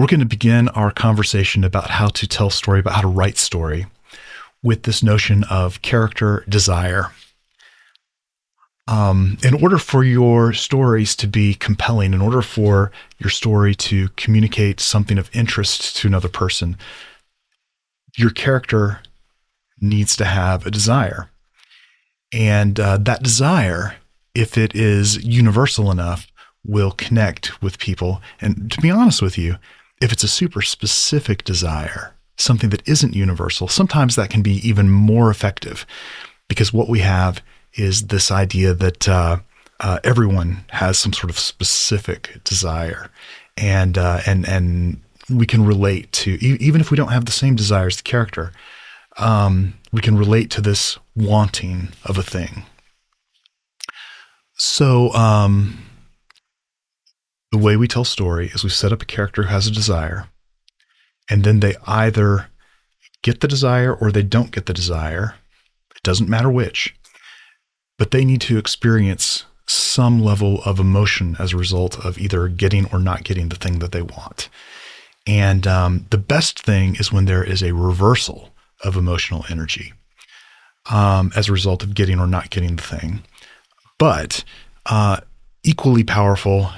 We're going to begin our conversation about how to tell story, about how to write story, with this notion of character desire. In order for your stories to be compelling, in order for your story to communicate something of interest to another person, your character needs to have a desire. And that desire, if it is universal enough, will connect with people. And to be honest with you, if it's a super specific desire, something that isn't universal, sometimes that can be even more effective, because what we have is this idea that everyone has some sort of specific desire, and we can relate to, even if we don't have the same desire as the character, we can relate to this wanting of a thing. So the way we tell story is we set up a character who has a desire, and then they either get the desire or they don't get the desire. It doesn't matter which, but they need to experience some level of emotion as a result of either getting or not getting the thing that they want. And the best thing is when there is a reversal of emotional energy as a result of getting or not getting the thing. But equally powerful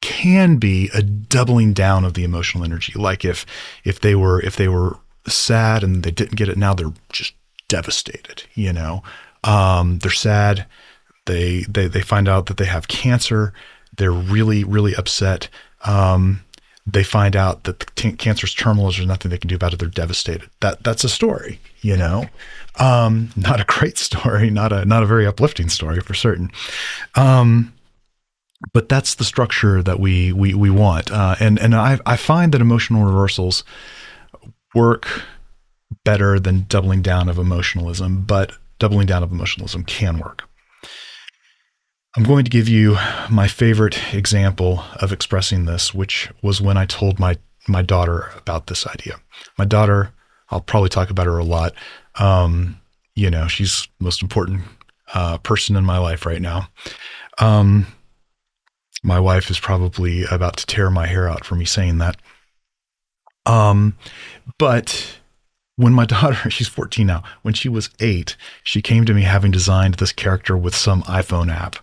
can be a doubling down of the emotional energy. Like if they were sad and they didn't get it, now they're just devastated. They're sad. They find out that they have cancer. They're really, really upset. They find out that the cancer's terminal. There's nothing they can do about it. They're devastated. That's a story, not a great story, not a very uplifting story for certain. But that's the structure that we want. And I find that emotional reversals work better than doubling down of emotionalism, but doubling down of emotionalism can work. I'm going to give you my favorite example of expressing this, which was when I told my daughter about this idea. My daughter, I'll probably talk about her a lot. She's the most important person in my life right now. My wife is probably about to tear my hair out for me saying that. But when my daughter, she's 14 now, when she was 8, she came to me having designed this character with some iPhone app.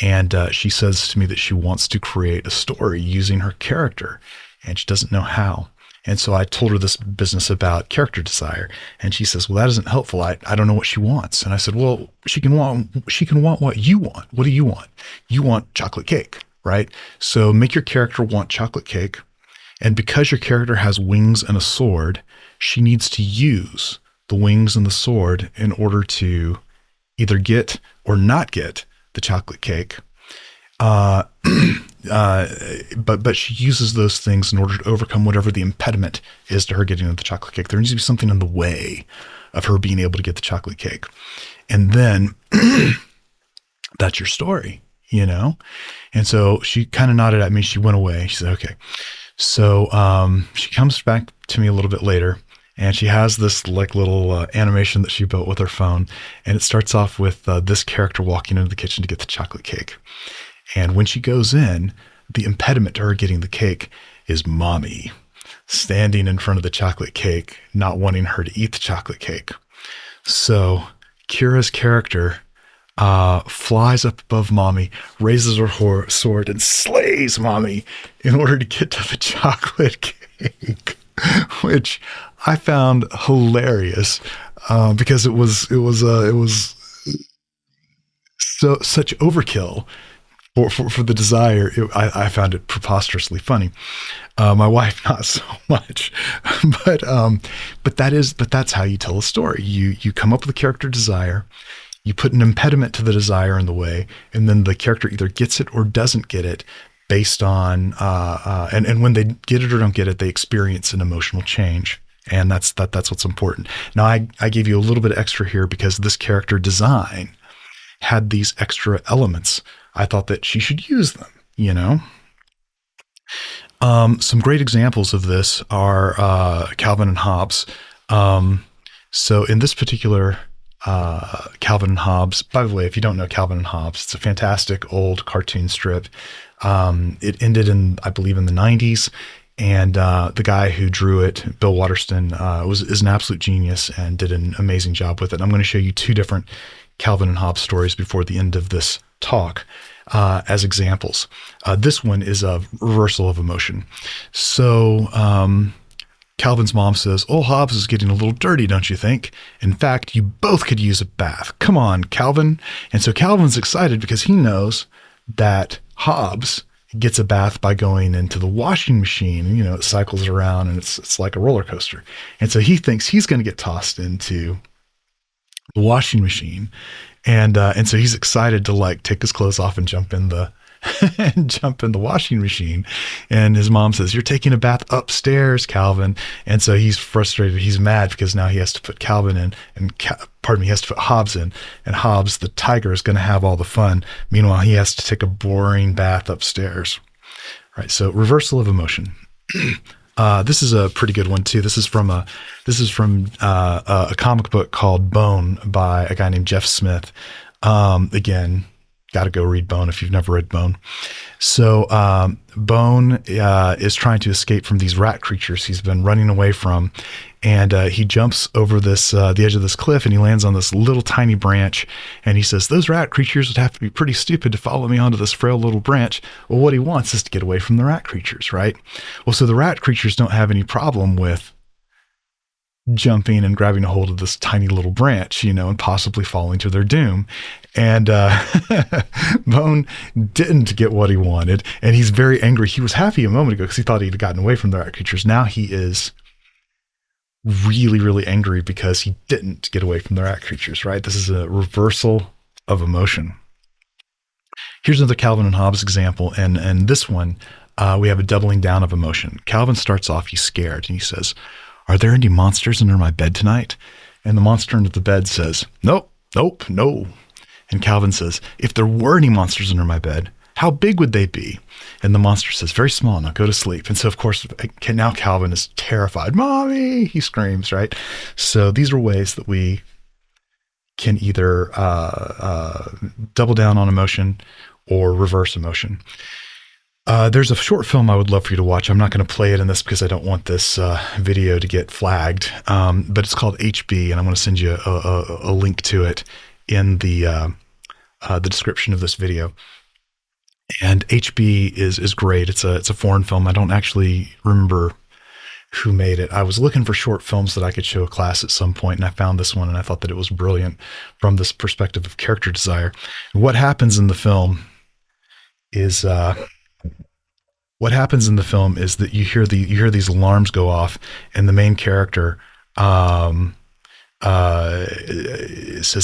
And she says to me that she wants to create a story using her character, and she doesn't know how. And so I told her this business about character desire, and she says, well, that isn't helpful. I don't know what she wants. And I said, well, she can want what you want. What do you want? You want chocolate cake, right? So make your character want chocolate cake. And because your character has wings and a sword, she needs to use the wings and the sword in order to either get or not get the chocolate cake. But she uses those things in order to overcome whatever the impediment is to her getting the chocolate cake. There needs to be something in the way of her being able to get the chocolate cake. And then that's your story, And so she kind of nodded at me. She went away. She said, okay. So she comes back to me a little bit later, and she has this little animation that she built with her phone. And it starts off with this character walking into the kitchen to get the chocolate cake. And when she goes in, the impediment to her getting the cake is mommy standing in front of the chocolate cake, not wanting her to eat the chocolate cake. So Kira's character flies up above mommy, raises her sword, and slays mommy in order to get to the chocolate cake, which I found hilarious because it was such overkill for the desire. I found it preposterously funny. My wife, not so much, but that's how you tell a story. You come up with a character desire. You put an impediment to the desire in the way, and then the character either gets it or doesn't get it based on, and when they get it or don't get it, they experience an emotional change. And that's what's important. Now, I gave you a little bit extra here because this character design had these extra elements. I thought that she should use them, Some great examples of this are Calvin and Hobbes. So in this particular Calvin and Hobbes, by the way, if you don't know Calvin and Hobbes, it's a fantastic old cartoon strip. It ended I believe in the 90s. And the guy who drew it, Bill Waterston, is an absolute genius and did an amazing job with it. I'm going to show you two different Calvin and Hobbes stories before the end of this talk as examples. This one is a reversal of emotion. So Calvin's mom says, "Oh, Hobbes is getting a little dirty, don't you think? In fact, you both could use a bath. Come on, Calvin." And so Calvin's excited because he knows that Hobbes gets a bath by going into the washing machine. And, it cycles around and it's like a roller coaster. And so he thinks he's going to get tossed into the washing machine. And so he's excited to take his clothes off and jump in the washing machine. And his mom says, "You're taking a bath upstairs, Calvin." And so he's frustrated. He's mad because now he has to put Calvin in he has to put Hobbes in, and Hobbes, the tiger, is going to have all the fun. Meanwhile, he has to take a boring bath upstairs. Right. So reversal of emotion. This is a pretty good one too. This is from a comic book called Bone by a guy named Jeff Smith. Again, got to go read Bone if you've never read Bone. So Bone is trying to escape from these rat creatures he's been running away from. And he jumps over the edge of this cliff, and he lands on this little tiny branch. And he says, "Those rat creatures would have to be pretty stupid to follow me onto this frail little branch." Well, what he wants is to get away from the rat creatures, right? Well, so the rat creatures don't have any problem with jumping and grabbing a hold of this tiny little branch, and possibly falling to their doom. And Bone didn't get what he wanted, and he's very angry. He was happy a moment ago because he thought he'd gotten away from the rat creatures. Now he is really, really angry because he didn't get away from the rat creatures, right? This is a reversal of emotion. Here's another Calvin and Hobbes example, and this one, we have a doubling down of emotion. Calvin starts off, he's scared, and he says, "Are there any monsters under my bed tonight?" And the monster under the bed says, "Nope, no." And Calvin says, "If there were any monsters under my bed, how big would they be?" And the monster says, "Very small, now go to sleep." And so, of course, now Calvin is terrified. "Mommy," he screams, right? So these are ways that we can either double down on emotion or reverse emotion. There's a short film I would love for you to watch. I'm not going to play it in this because I don't want this video to get flagged, but it's called HB, and I'm going to send you a link to it in the description of this video. And HB is great. It's a foreign film. I don't actually remember who made it. I was looking for short films that I could show a class at some point, and I found this one, and I thought that it was brilliant from this perspective of character desire. What happens in the film is that you hear these alarms go off, and the main character says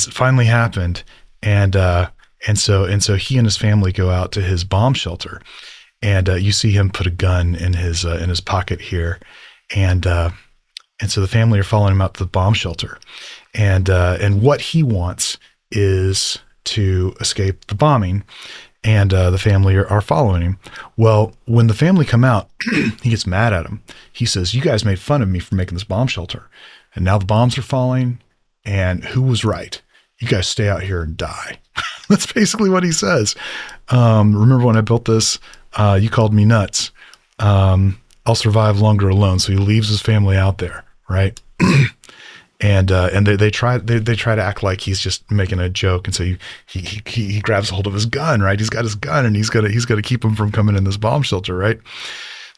it finally happened, and so he and his family go out to his bomb shelter, and you see him put a gun in his pocket here, and so the family are following him out to the bomb shelter, and what he wants is to escape the bombing, and the family are following him. Well, when the family come out, he gets mad at them. He says, "You guys made fun of me for making this bomb shelter, and now the bombs are falling, and who was right? You guys stay out here and die." That's basically what he says. "Remember when I built this? You called me nuts. I'll survive longer alone." So he leaves his family out there, right? And they try to act like he's just making a joke, and so he grabs hold of his gun, right? He's got his gun, and he's got to keep him from coming in this bomb shelter, right?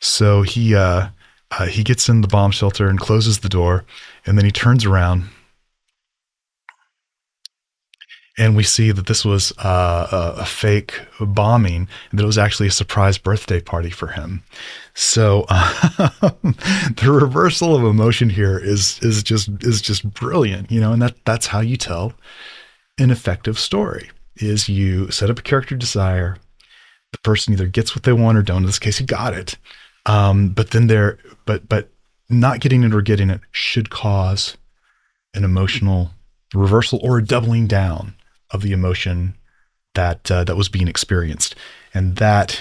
So he gets in the bomb shelter and closes the door, and then he turns around, and we see that this was a fake bombing, and that it was actually a surprise birthday party for him. So the reversal of emotion here is just brilliant, and that's how you tell an effective story. Is you set up a character desire, the person either gets what they want or don't. In this case, he got it, but not getting it or getting it should cause an emotional reversal or a doubling down of the emotion that was being experienced. And that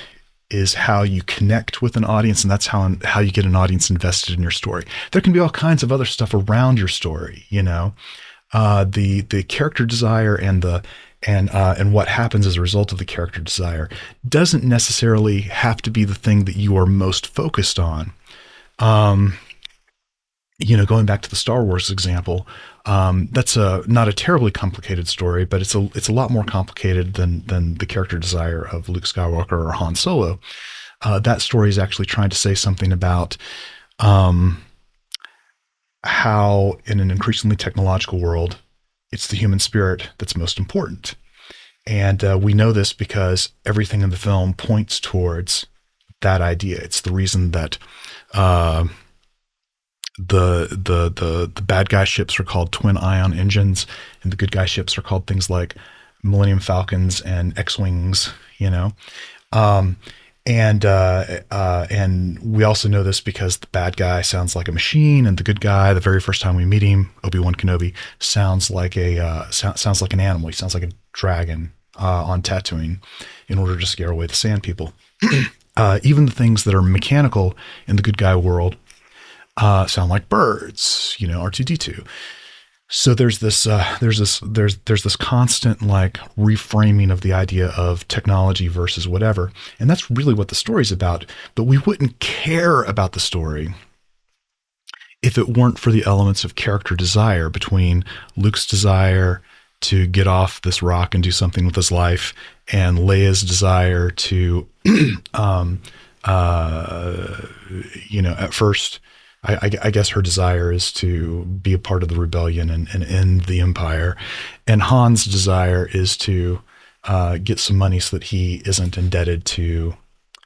is how you connect with an audience, and that's how you get an audience invested in your story. There can be all kinds of other stuff around your story, the character desire and what happens as a result of the character desire doesn't necessarily have to be the thing that you are most focused on. Going back to the Star Wars example, that's not a terribly complicated story, but it's a lot more complicated than the character desire of Luke Skywalker or Han Solo. That story is actually trying to say something about how, in an increasingly technological world, it's the human spirit that's most important. And we know this because everything in the film points towards that idea. It's the reason that the bad guy ships are called twin ion engines, and the good guy ships are called things like Millennium Falcons and X-wings. And we also know this because the bad guy sounds like a machine, and the good guy, the very first time we meet him, Obi-Wan Kenobi, sounds like sounds like an animal. He sounds like a dragon on Tatooine, in order to scare away the Sand People. Even the things that are mechanical in the good guy world sound like birds, R2-D2. So there's this constant like reframing of the idea of technology versus whatever, and that's really what the story's about. But we wouldn't care about the story if it weren't for the elements of character desire between Luke's desire to get off this rock and do something with his life, and Leia's desire to, at first, I guess her desire is to be a part of the rebellion and end the Empire. And Han's desire is to get some money so that he isn't indebted to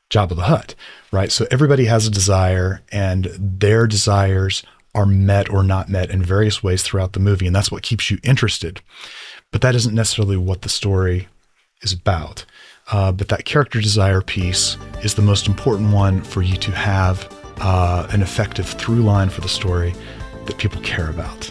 Jabba the Hutt, right? So everybody has a desire, and their desires are met or not met in various ways throughout the movie, and that's what keeps you interested. But that isn't necessarily what the story is about. But that character desire piece is the most important one for you to have an effective through line for the story that people care about.